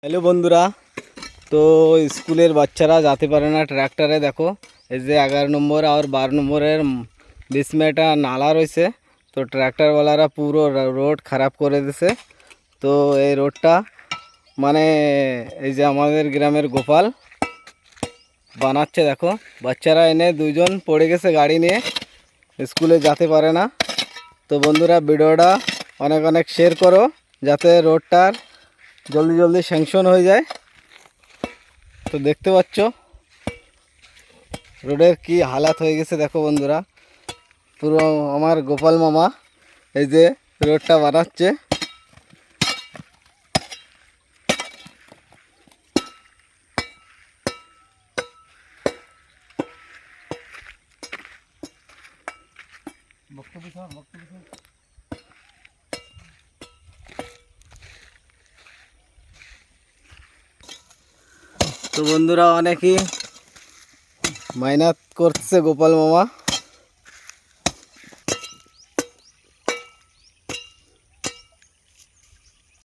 Hello বন্ধুরা, তো স্কুলের বাচ্চারা যেতে পারে না ট্র্যাক্টরে। দেখো এই যে 11 নম্বর আর 12 নম্বরের बीच में একটা নালা রয়েছে। তো ট্র্যাক্টরওয়ালারা পুরো রোড খারাপ করে দিছে। তো এই রোডটা মানে এই যে আমাদের গ্রামের গোপাল বানাচ্ছে। দেখো বাচ্চারা এনে দুইজন পড়ে গেছে গাড়ি নিয়ে, স্কুলে যেতে পারে না। তো বন্ধুরা ভিডিওটা অনেক অনেক শেয়ার করো যাতে রোডটার জলদি জলদি স্যাংশন হয়ে যায়। তো দেখতে পাচ্ছ রোডের কি হালাত হয়ে গেছে। দেখো বন্ধুরা, পুরো আমার গোপাল মামা এই যে রোডটা বানাচ্ছে। তো বন্ধুরা অনেকই মেহনত করছে গোপাল মামা।